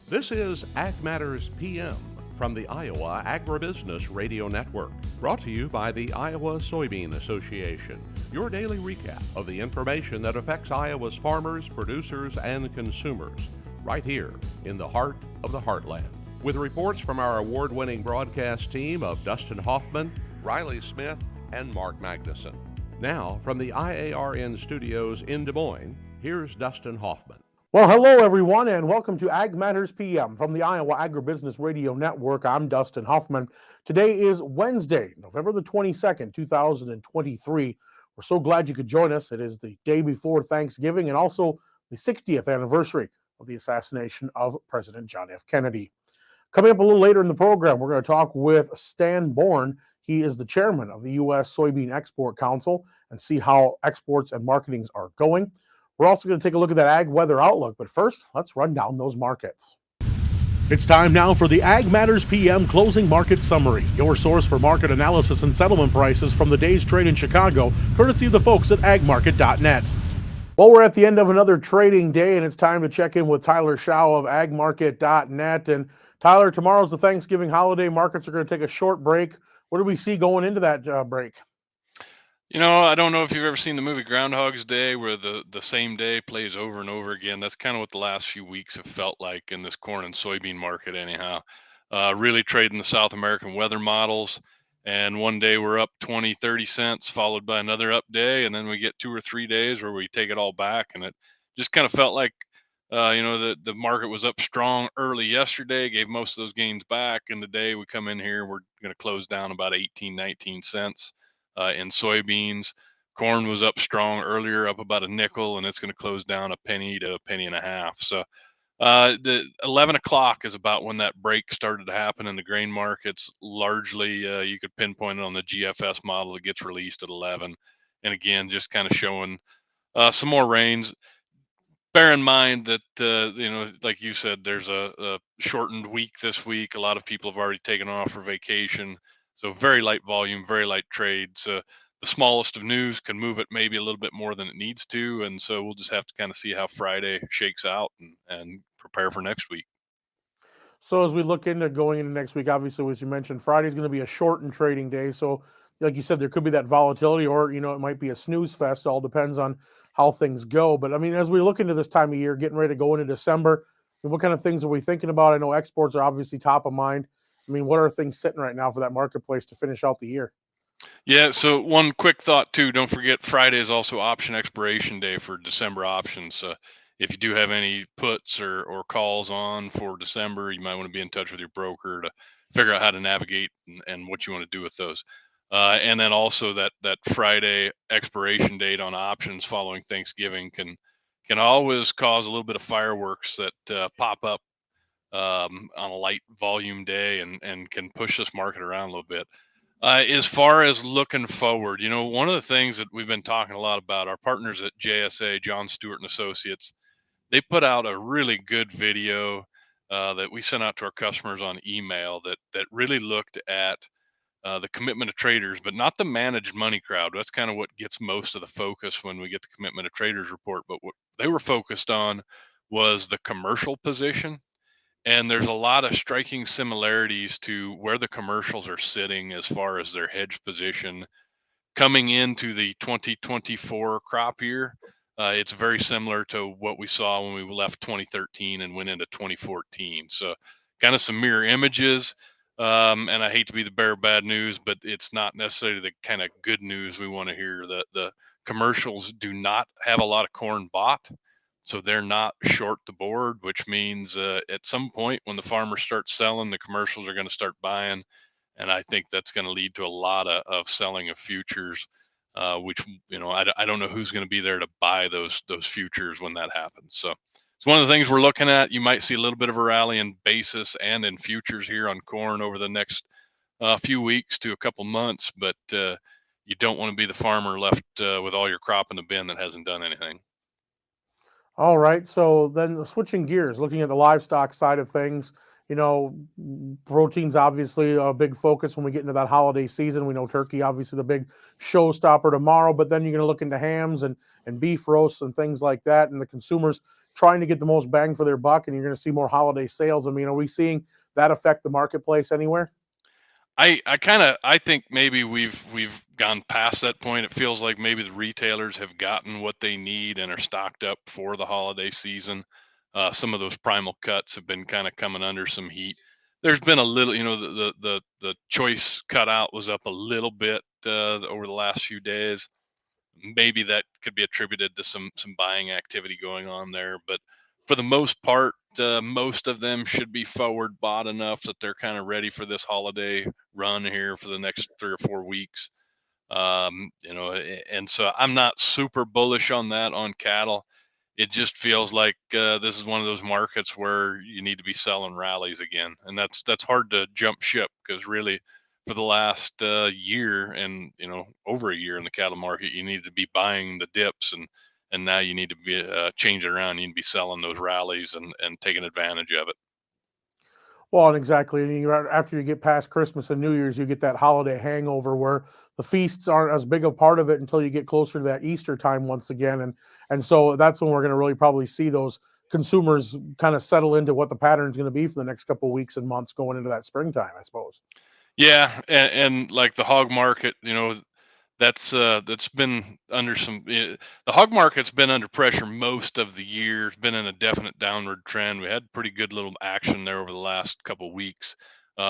This is Ag Matters PM from the Iowa Agribusiness Radio Network, brought to you by the Iowa Soybean Association, your daily recap of the information that affects Iowa's farmers, producers, and consumers, right here in the heart of the heartland. With reports from our award-winning broadcast team of Dustin Hoffman, Riley Smith, and Mark Magnuson. Now, from the IARN studios in Des Moines, here's Dustin Hoffman. Well, hello, everyone, and welcome to Ag Matters PM from the Iowa Agribusiness Radio Network. I'm Dustin Hoffman. Today is Wednesday, November the 22nd, 2023. We're so glad you could join us. It is the day before Thanksgiving and also the 60th anniversary of the assassination of President John F. Kennedy. Coming up a little later in the program, we're going to talk with Stan Born. He is the chairman of the U.S. Soybean Export Council and see how exports and marketings are going. We're also going to take a look at that ag weather outlook, but first, let's run down those markets. It's time now for the Ag Matters PM Closing Market Summary, your source for market analysis and settlement prices from the day's trade in Chicago, courtesy of the folks at agmarket.net. Well, we're at the end of another trading day, and it's time to check in with Tyler Schau of agmarket.net. And Tyler, tomorrow's the Thanksgiving holiday. Markets are going to take a short break. What do we see going into that break? You know, I don't know if you've ever seen the movie Groundhog's Day, where the same day plays over and over again. That's kind of what the last few weeks have felt like in this corn and soybean market anyhow. Really trading the South American weather models. And one day we're up 20, 30 cents, followed by another up day. And then we get 2 or 3 days where we take it all back. And it just kind of felt like, the market was up strong early yesterday, gave most of those gains back. And today we come in here, we're going to close down about 18, 19 cents. In soybeans. Corn was up strong earlier, up about a nickel, and it's going to close down a penny to a penny and a half. So the 11 o'clock is about when that break started to happen in the grain markets. Largely, you could pinpoint it on the GFS model that gets released at 11. And again, just kind of showing some more rains. Bear in mind that, like you said, there's a shortened week this week. A lot of people have already taken off for vacation. So very light volume, very light trades. The smallest of news can move it maybe a little bit more than it needs to. And so we'll just have to kind of see how Friday shakes out and prepare for next week. So as we look into going into next week, obviously, as you mentioned, Friday's going to be a shortened trading day. So like you said, there could be that volatility or, it might be a snooze fest. All depends on how things go. But I mean, as we look into this time of year, getting ready to go into December, what kind of things are we thinking about? I know exports are obviously top of mind. I mean, what are things sitting right now for that marketplace to finish out the year? Yeah, so one quick thought too, don't forget Friday is also option expiration day for December options. If you do have any puts or calls on for December, you might want to be in touch with your broker to figure out how to navigate and what you want to do with those. And then also that Friday expiration date on options following Thanksgiving can always cause a little bit of fireworks that pop up on a light volume day and can push this market around a little bit. As far as looking forward, one of the things that we've been talking a lot about, our partners at JSA, John Stewart and Associates, they put out a really good video that we sent out to our customers on email that really looked at the commitment of traders, but not the managed money crowd. That's kind of what gets most of the focus when we get the commitment of traders report. But what they were focused on was the commercial position. And there's a lot of striking similarities to where the commercials are sitting as far as their hedge position coming into the 2024 crop year. It's very similar to what we saw when we left 2013 and went into 2014. So kind of some mirror images. And I hate to be the bearer of bad news, but it's not necessarily the kind of good news we want to hear. The commercials do not have a lot of corn bought. So they're not short the board, which means at some point when the farmers start selling, the commercials are going to start buying. And I think that's going to lead to a lot of selling of futures, which, I don't know who's going to be there to buy those futures when that happens. So it's one of the things we're looking at. You might see a little bit of a rally in basis and in futures here on corn over the next few weeks to a couple months, but you don't want to be the farmer left with all your crop in the bin that hasn't done anything. All right. So then switching gears, looking at the livestock side of things, protein's obviously a big focus when we get into that holiday season. We know turkey, obviously the big showstopper tomorrow, but then you're going to look into hams and beef roasts and things like that. And the consumers trying to get the most bang for their buck, and you're going to see more holiday sales. I mean, are we seeing that affect the marketplace anywhere? I think maybe we've gone past that point. It feels like maybe the retailers have gotten what they need and are stocked up for the holiday season. Some of those primal cuts have been kind of coming under some heat. There's been a little, the choice cutout was up a little bit over the last few days. Maybe that could be attributed to some buying activity going on there, but for the most part, most of them should be forward bought enough that they're kind of ready for this holiday run here for the next 3 or 4 weeks. And so I'm not super bullish on that on cattle. It just feels like this is one of those markets where you need to be selling rallies again, and that's hard to jump ship because really, for the last year and over a year in the cattle market, you need to be buying the dips, and now you need to be change it around. You need to be selling those rallies and taking advantage of it. Well, and exactly. And after you get past Christmas and New Year's, you get that holiday hangover where the feasts aren't as big a part of it until you get closer to that Easter time once again. And so that's when we're going to really probably see those consumers kind of settle into what the pattern is going to be for the next couple of weeks and months going into that springtime, I suppose. Yeah, and like the hog market, that's been under the hog market's been under pressure most of the year. It's been in a definite downward trend. We had pretty good little action there over the last couple of weeks.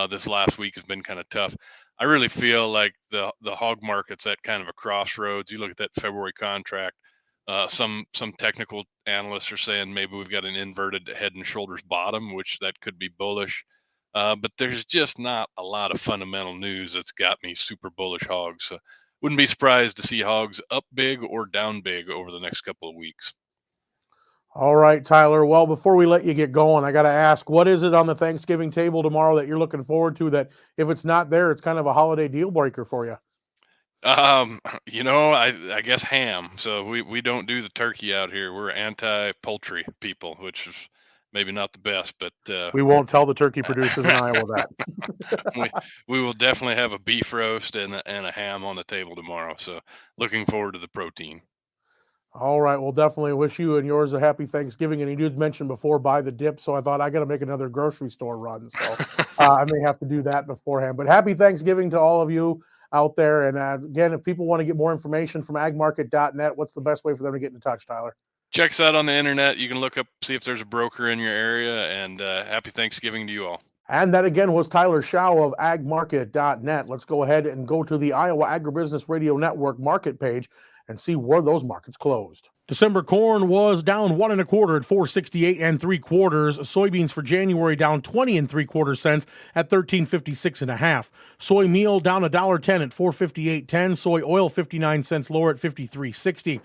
This last week has been kind of tough. I really feel like the hog market's at kind of a crossroads. You look at that February contract. Some technical analysts are saying maybe we've got an inverted head and shoulders bottom, which that could be bullish. But there's just not a lot of fundamental news that's got me super bullish hogs. So wouldn't be surprised to see hogs up big or down big over the next couple of weeks. All right, Tyler. Well, before we let you get going, I got to ask, what is it on the Thanksgiving table tomorrow that you're looking forward to that if it's not there, it's kind of a holiday deal breaker for you? I guess ham. So we don't do the turkey out here. We're anti-poultry people, which is maybe not the best, but we won't tell the turkey producers in Iowa that. we will definitely have a beef roast and a ham on the table tomorrow. So looking forward to the protein. All right. Well, definitely wish you and yours a happy Thanksgiving. And you did mention before, buy the dip. So I thought I got to make another grocery store run. So I may have to do that beforehand. But happy Thanksgiving to all of you out there. And again, if people want to get more information from agmarket.net, what's the best way for them to get in touch, Tyler? Check us out on the internet. You can look up, see if there's a broker in your area. And happy Thanksgiving to you all. And that again was Tyler Schau of agmarket.net. Let's go ahead and go to the Iowa Agribusiness Radio Network market page and see where those markets closed. December corn was down 1 1/4 at 4.68 3/4. Soybeans for January down 20 3/4 cents at 13.56 1/2. Soy meal down $1.10 at 4.5810. Soy oil 59 cents lower at 53.60.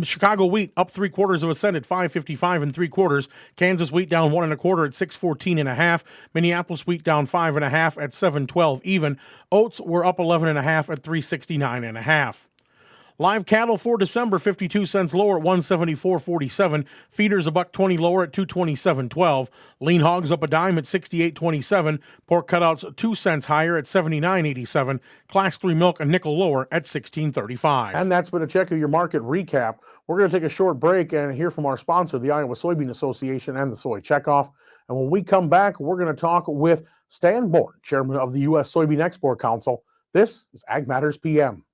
Chicago wheat up 3/4 cent at 5.55 3/4. Kansas wheat down 1 1/4 at 6.14 1/2. Minneapolis wheat down 5 1/2 at 7.12 even. Oats were up 11 1/2 at 3.69 1/2. Live cattle for December 52 cents lower at 174.47. Feeders $1.20 lower at 227.12. Lean hogs up a dime at 68.27. Pork cutouts 2 cents higher at 79.87. Class 3 milk a nickel lower at 16.35. And that's been a check of your market recap. We're going to take a short break and hear from our sponsor, the Iowa Soybean Association and the Soy Checkoff. And when we come back, we're going to talk with Stan Born, chairman of the U.S. Soybean Export Council. This is Ag Matters PM.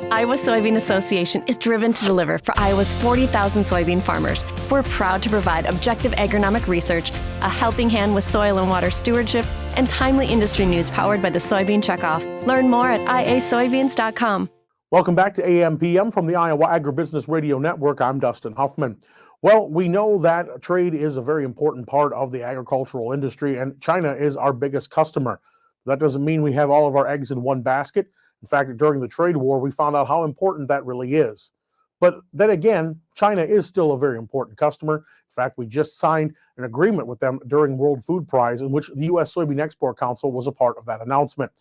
Iowa Soybean Association is driven to deliver for Iowa's 40,000 soybean farmers. We're proud to provide objective agronomic research, a helping hand with soil and water stewardship, and timely industry news powered by the Soybean Checkoff. Learn more at iasoybeans.com. Welcome back to AMPM from the Iowa Agribusiness Radio Network. I'm Dustin Huffman. Well, we know that trade is a very important part of the agricultural industry, and China is our biggest customer. That doesn't mean we have all of our eggs in one basket. In fact, during the trade war, we found out how important that really is. But then again, China is still a very important customer. In fact, we just signed an agreement with them during World Food Prize, in which the U.S. Soybean Export Council was a part of that announcement.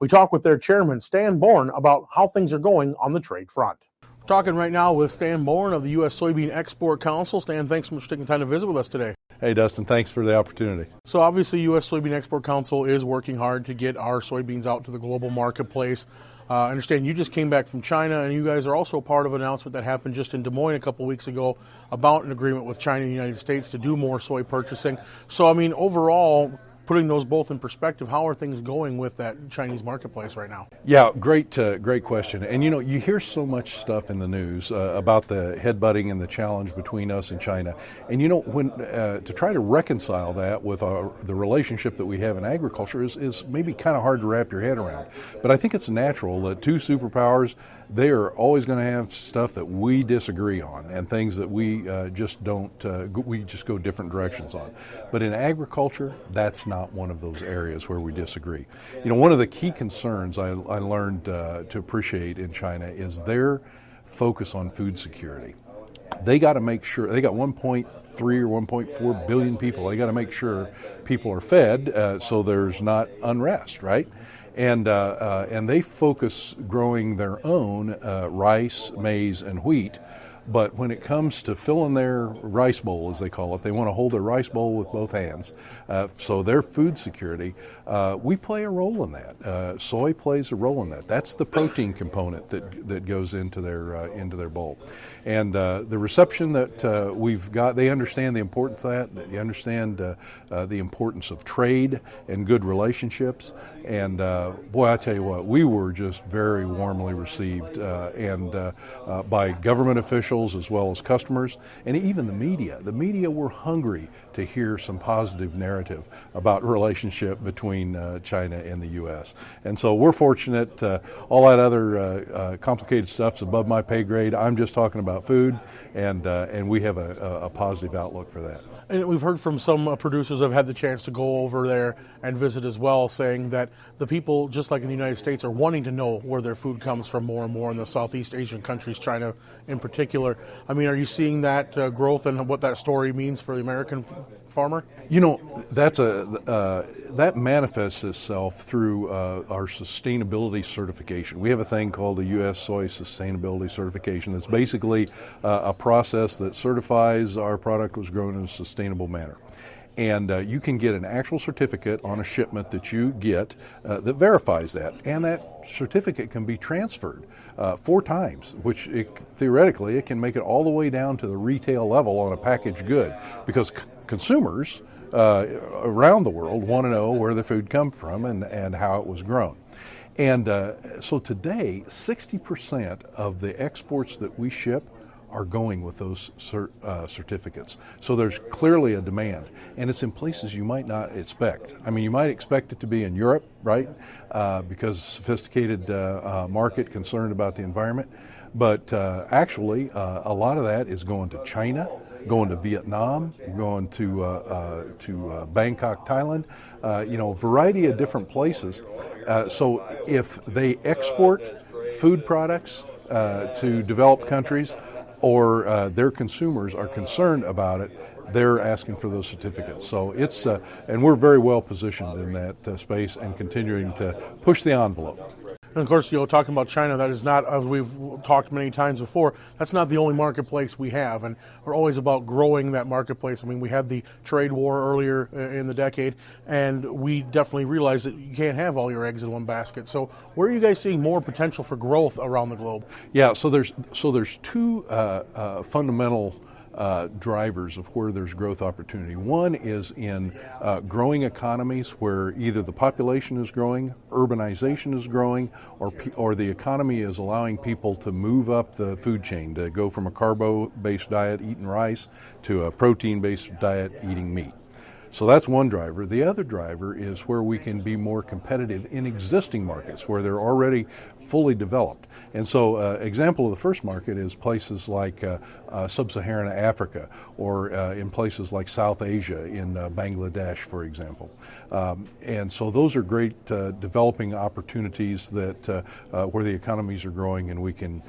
We talked with their chairman, Stan Born, about how things are going on the trade front. We're talking right now with Stan Born of the U.S. Soybean Export Council. Stan, thanks so much for taking time to visit with us today. Hey, Dustin, thanks for the opportunity. So obviously, U.S. Soybean Export Council is working hard to get our soybeans out to the global marketplace. I understand you just came back from China, and you guys are also part of an announcement that happened just in Des Moines a couple weeks ago about an agreement with China and the United States to do more soy purchasing. So, I mean, overall, putting those both in perspective, how are things going with that Chinese marketplace right now? Yeah, great question. And you hear so much stuff in the news about the headbutting and the challenge between us and China. And when to try to reconcile that with the relationship that we have in agriculture is maybe kind of hard to wrap your head around. But I think it's natural that two superpowers, they are always going to have stuff that we disagree on and things that we just don't, we just go different directions on. But in agriculture, that's not one of those areas where we disagree. One of the key concerns I learned to appreciate in China is their focus on food security. They got to make sure, they got 1.3 or 1.4 billion people. They got to make sure people are fed so there's not unrest, right? And they focus growing their own rice, maize, and wheat. But when it comes to filling their rice bowl, as they call it, they want to hold their rice bowl with both hands. So their food security, we play a role in that. Soy plays a role in that. That's the protein component that goes into their bowl. And the reception that we've got, they understand the importance of that. They understand the importance of trade and good relationships. And boy, I tell you what, we were just very warmly received and by government officials as well as customers, and even the media. The media were hungry to hear some positive narrative about the relationship between China and the U.S. And so we're fortunate. All that other complicated stuff's above my pay grade. I'm just talking about food, and we have a positive outlook for that. And we've heard from some producers who have had the chance to go over there and visit as well, saying that the people, just like in the United States, are wanting to know where their food comes from more and more in the Southeast Asian countries, China in particular. I mean, are you seeing that growth and what that story means for the American farmer? That manifests itself through our sustainability certification. We have a thing called the U.S. Soy Sustainability Certification. That's basically a process that certifies our product was grown in a sustainable manner. And you can get an actual certificate on a shipment that you get that verifies that. And that certificate can be transferred 4 times, which theoretically it can make it all the way down to the retail level on a packaged good, because consumers around the world want to know where the food comes from and how it was grown. And so today, 60% of the exports that we ship are going with those certificates. So there's clearly a demand, and it's in places you might not expect. I mean, you might expect it to be in Europe, right? Because sophisticated market concerned about the environment. But actually, a lot of that is going to China, going to Vietnam, going to Bangkok, Thailand, a variety of different places. So if they export food products to developed countries, or their consumers are concerned about it, they're asking for those certificates. So it's, and we're very well positioned in that space and continuing to push the envelope. And of course, talking about China, that is not, as we've talked many times before, that's not the only marketplace we have. And we're always about growing that marketplace. I mean, we had the trade war earlier in the decade, and we definitely realized that you can't have all your eggs in one basket. So where are you guys seeing more potential for growth around the globe? Yeah, so there's 2 fundamental drivers of where there's growth opportunity. One is in growing economies where either the population is growing, urbanization is growing, or the economy is allowing people to move up the food chain, to go from a carbo-based diet eating rice to a protein-based diet eating meat. So that's one driver. The other driver is where we can be more competitive in existing markets where they're already fully developed. And so example of the first market is places like sub-Saharan Africa, or in places like South Asia, in Bangladesh, for example. And so those are great developing opportunities that where the economies are growing and we can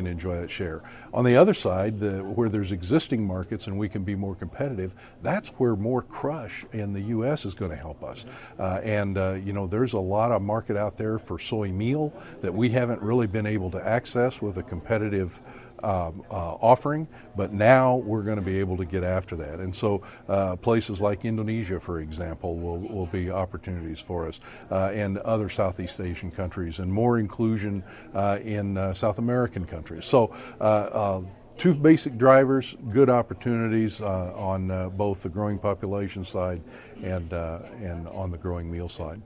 enjoy that share. On the other side, where there's existing markets and we can be more competitive, that's where more crush in the U.S. is going to help us. There's a lot of market out there for soy meal that we haven't really been able to access with a competitive offering, but now we're going to be able to get after that. And so places like Indonesia, for example, will be opportunities for us, and other Southeast Asian countries, and more inclusion in South American countries. So two basic drivers, good opportunities on both the growing population side and on the growing meal side.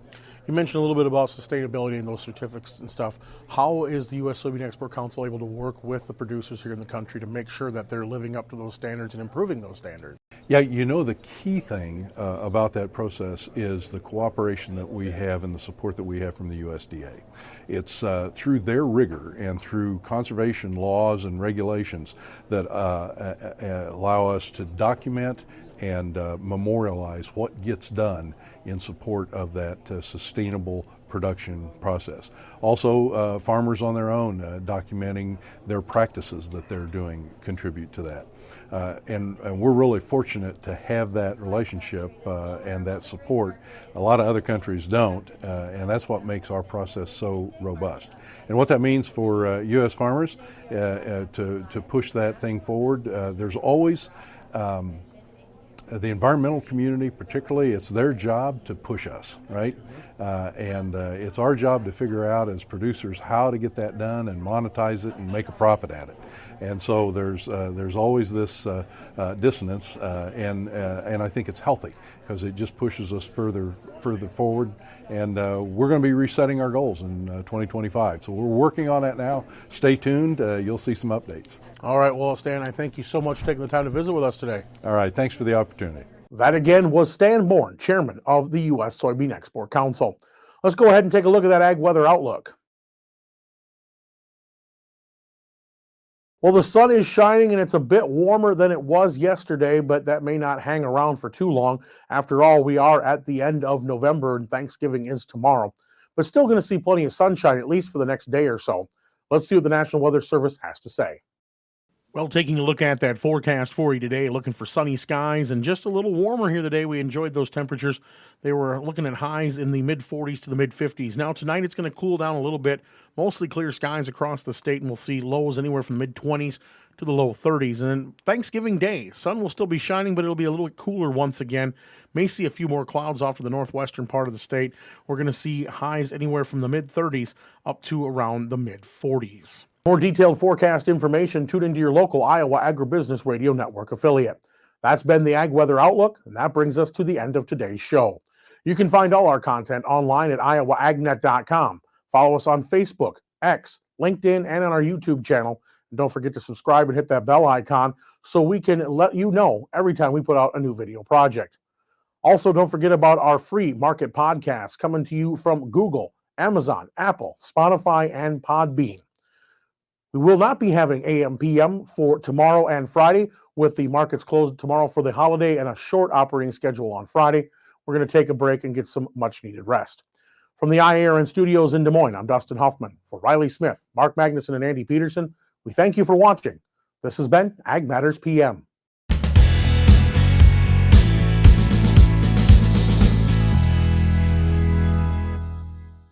You mentioned a little bit about sustainability and those certificates and stuff. How is the U.S. Soybean Export Council able to work with the producers here in the country to make sure that they're living up to those standards and improving those standards? Yeah, the key thing about that process is the cooperation that we have and the support that we have from the USDA. It's through their rigor and through conservation laws and regulations that allow us to document and memorialize what gets done in support of that sustainable production process. Also, farmers on their own documenting their practices that they're doing contribute to that. And we're really fortunate to have that relationship and that support. A lot of other countries don't, and that's what makes our process so robust. And what that means for U.S. farmers to push that thing forward, there's always the environmental community, particularly, it's their job to push us, right? And it's our job to figure out as producers how to get that done and monetize it and make a profit at it. And so there's always this dissonance, and I think it's healthy because it just pushes us further forward. And we're going to be resetting our goals in 2025. So we're working on that now. Stay tuned. You'll see some updates. All right. Well, Stan, I thank you so much for taking the time to visit with us today. All right. Thanks for the opportunity. That again was Stan Born, Chairman of the U.S. Soybean Export Council. Let's go ahead and take a look at that ag weather outlook. Well, the sun is shining and it's a bit warmer than it was yesterday, but that may not hang around for too long. After all, we are at the end of November and Thanksgiving is tomorrow, but still going to see plenty of sunshine at least for the next day or so. Let's see what the National Weather Service has to say. Well, taking a look at that forecast for you today, looking for sunny skies and just a little warmer here today. We enjoyed those temperatures. They were looking at highs in the mid-40s to the mid-50s. Now, tonight it's going to cool down a little bit. Mostly clear skies across the state, and we'll see lows anywhere from the mid-20s to the low 30s. And then Thanksgiving Day, sun will still be shining, but it'll be a little cooler once again. May see a few more clouds off to the northwestern part of the state. We're going to see highs anywhere from the mid-30s up to around the mid-40s. More detailed forecast information, tune into your local Iowa Agribusiness Radio Network affiliate. That's been the Ag Weather Outlook, and that brings us to the end of today's show. You can find all our content online at iowaagnet.com. Follow us on Facebook, X, LinkedIn, and on our YouTube channel. And don't forget to subscribe and hit that bell icon so we can let you know every time we put out a new video project. Also, don't forget about our free market podcasts coming to you from Google, Amazon, Apple, Spotify, and Podbean. We will not be having AMPM for tomorrow and Friday, with the markets closed tomorrow for the holiday and a short operating schedule on Friday. We're going to take a break and get some much-needed rest. From the IARN studios in Des Moines, I'm Dustin Huffman. For Riley Smith, Mark Magnuson, and Andy Peterson, we thank you for watching. This has been Ag Matters PM.